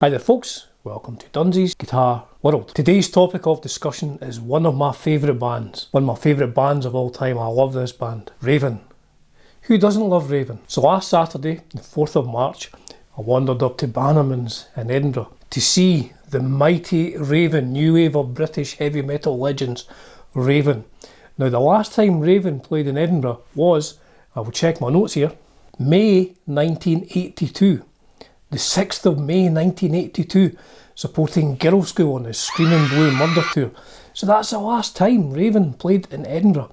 Hi there folks, welcome to Dunsy's Guitar World. Today's topic of discussion is one of my favourite bands. One of my favourite bands of all time. I love this band, Raven. Who doesn't love Raven? So last Saturday, the 4th of March, I wandered up to Bannerman's in Edinburgh to see the mighty Raven, new wave of British heavy metal legends, Raven. Now the last time Raven played in Edinburgh was, I will check my notes here, May 1982. The 6th of May 1982, supporting Girl School on the Screaming Blue Murder Tour. So that's the last time Raven played in Edinburgh,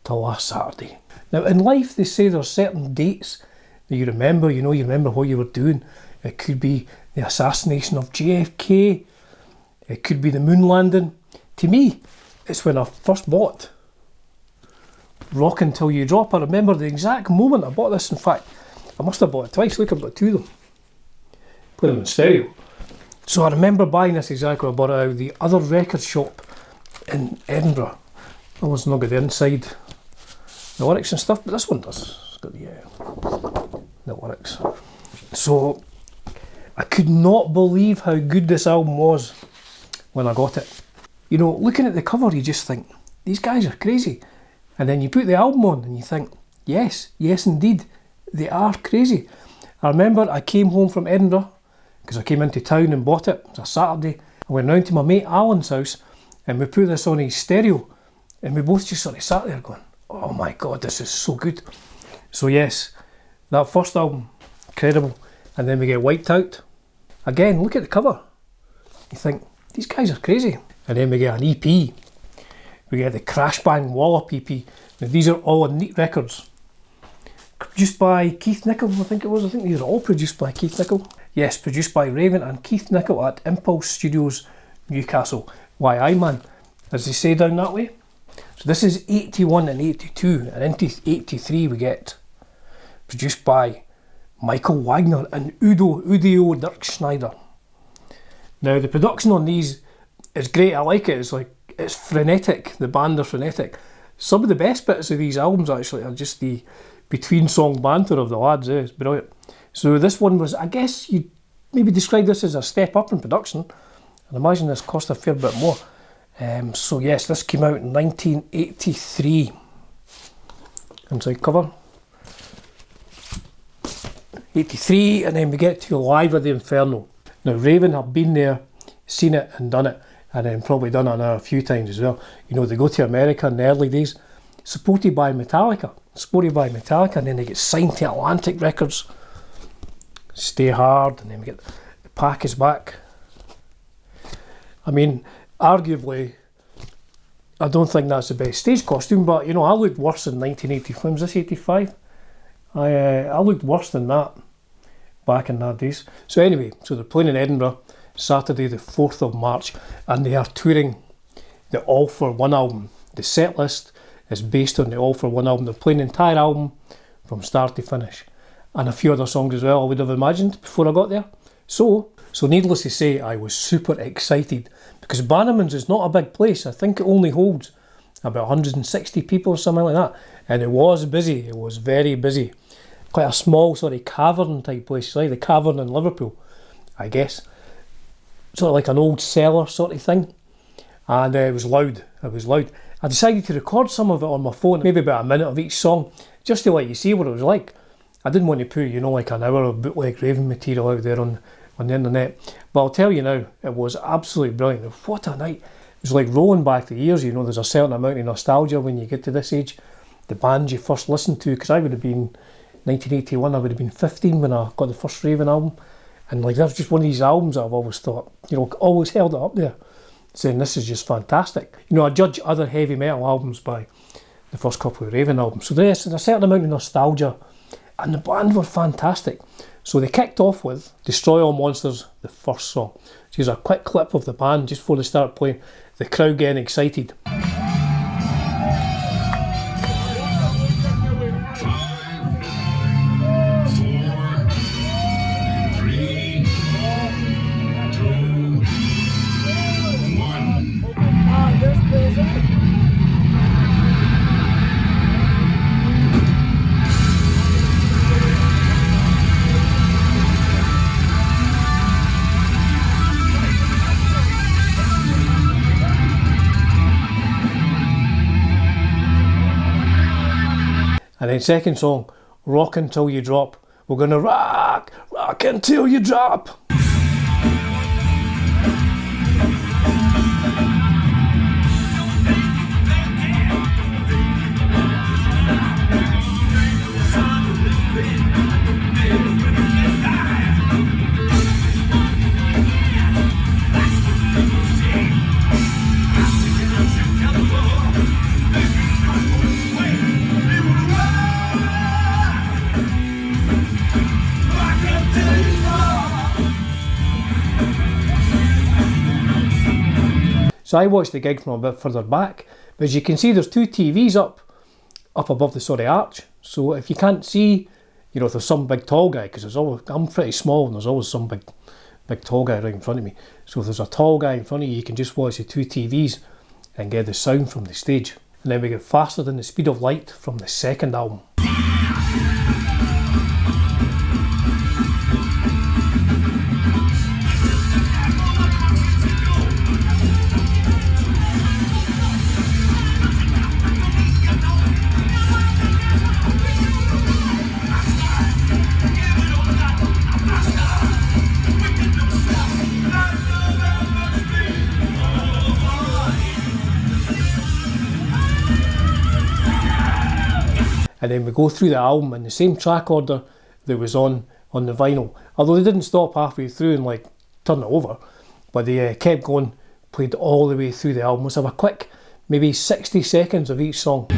till last Saturday. Now in life they say there are certain dates that you remember, you remember what you were doing. It could be the assassination of JFK, it could be the moon landing. To me, it's when I first bought Rock Until You Drop. I remember the exact moment I bought this. In fact, I must have bought it twice. Look, I've got two of them. Put them in stereo. So I remember buying this exactly when I bought it out of the other record shop in Edinburgh. I was not got the inside, the lyrics and stuff, but this one does. It's got the lyrics. So I could not believe how good this album was when I got it. You know, looking at the cover, you just think, these guys are crazy. And then you put the album on and you think, yes indeed, they are crazy. I remember I came home from Edinburgh, because I came into town and bought it. It was a Saturday. I went round to my mate Alan's house and we put this on his stereo and we both just sort of sat there going, oh my god, this is so good. So yes, that first album, incredible. And then we get Wiped Out. Again, look at the cover. You think, these guys are crazy. And then we get an EP. We get the Crash Bang Wallop EP. Now these are all on Neat Records. Produced by Keith Nichol, I think it was. I think these are all produced by Keith Nichol. Yes, produced by Raven and Keith Nichol at Impulse Studios, Newcastle. Why I man, as they say down that way. So this is 81 and 82, and into 83 we get produced by Michael Wagner and Udo Dirkschneider. Now the production on these is great. I like it. It's frenetic. The band are frenetic. Some of the best bits of these albums actually are just the between song banter of the lads. It's brilliant. So this one was, I guess you'd maybe describe this as a step up in production. I'd imagine this cost a fair bit more. So yes, this came out in 1983. Inside cover. 83, and then we get to Live at the Inferno. Now Raven have been there, seen it and done it, and then probably done it now a few times as well. You know, they go to America in the early days, supported by Metallica, and then they get signed to Atlantic Records. Stay Hard, and then we get The Pack Is Back. I mean, arguably, I don't think that's the best stage costume, but you know, I looked worse in 1985. When was this, 85? I looked worse than that back in that days. So anyway, so they're playing in Edinburgh Saturday the 4th of March, and they are touring the All For One album. The set list is based on the All For One album. They're playing the entire album from start to finish. And a few other songs as well, I would have imagined, before I got there. So needless to say, I was super excited, because Bannerman's is not a big place. I think it only holds about 160 people or something like that. And it was busy, it was very busy. Quite a small sort of cavern type place. It's like the Cavern in Liverpool, I guess. Sort of like an old cellar sort of thing. And it was loud, I decided to record some of it on my phone, maybe about a minute of each song, just to let you see what it was like. I didn't want to put, like an hour of bootleg Raven material out there on the internet. But I'll tell you now, it was absolutely brilliant. What a night. It was like rolling back the years, there's a certain amount of nostalgia when you get to this age. The bands you first listened to, because I would have been, 1981, I would have been 15 when I got the first Raven album. And that's just one of these albums that I've always thought, always held it up there, saying this is just fantastic. I judge other heavy metal albums by the first couple of Raven albums. So there's a certain amount of nostalgia. And the band were fantastic. So they kicked off with Destroy All Monsters, the first song. So here's a quick clip of the band just before they start playing. The crowd getting excited. And then second song, Rock Until You Drop. We're gonna rock, rock until you drop. So I watched the gig from a bit further back, but as you can see there's two TVs up above the arch. So if you can't see, you know, if there's some big tall guy, because I'm pretty small and there's always some big tall guy right in front of me. So if there's a tall guy in front of you, you can just watch the two TVs and get the sound from the stage. And then we get Faster Than the Speed of Light from the second album. And then we go through the album in the same track order that was on the vinyl. Although they didn't stop halfway through and like turn it over, but they kept going, played all the way through the album. Let's have a quick, maybe 60 seconds of each song.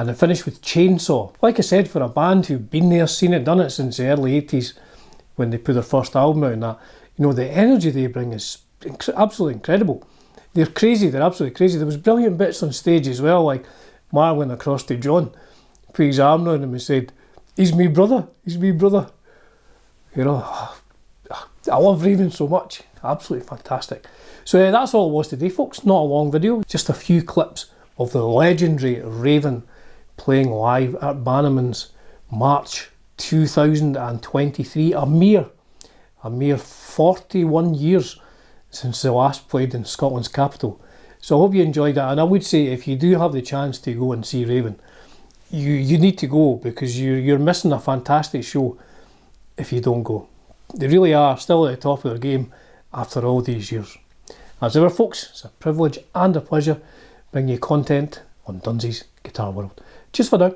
and it finished with Chainsaw. Like I said, for a band who've been there, seen it, done it since the early 80s when they put their first album out and that, you know, the energy they bring is absolutely incredible. They're crazy, they're absolutely crazy. There was brilliant bits on stage as well, like Mark went across to John, put his arm around him and said, he's me brother, he's me brother. You know, I love Raven so much, absolutely fantastic. So that's all it was today, folks. Not a long video, just a few clips of the legendary Raven playing live at Bannerman's March 2023, a mere 41 years since they last played in Scotland's capital. So I hope you enjoyed that, and I would say if you do have the chance to go and see Raven, you need to go, because you're missing a fantastic show if you don't go. They really are still at the top of their game after all these years. As ever, folks, it's a privilege and a pleasure bringing you content on Dunsy's Guitar World. Cheers for now.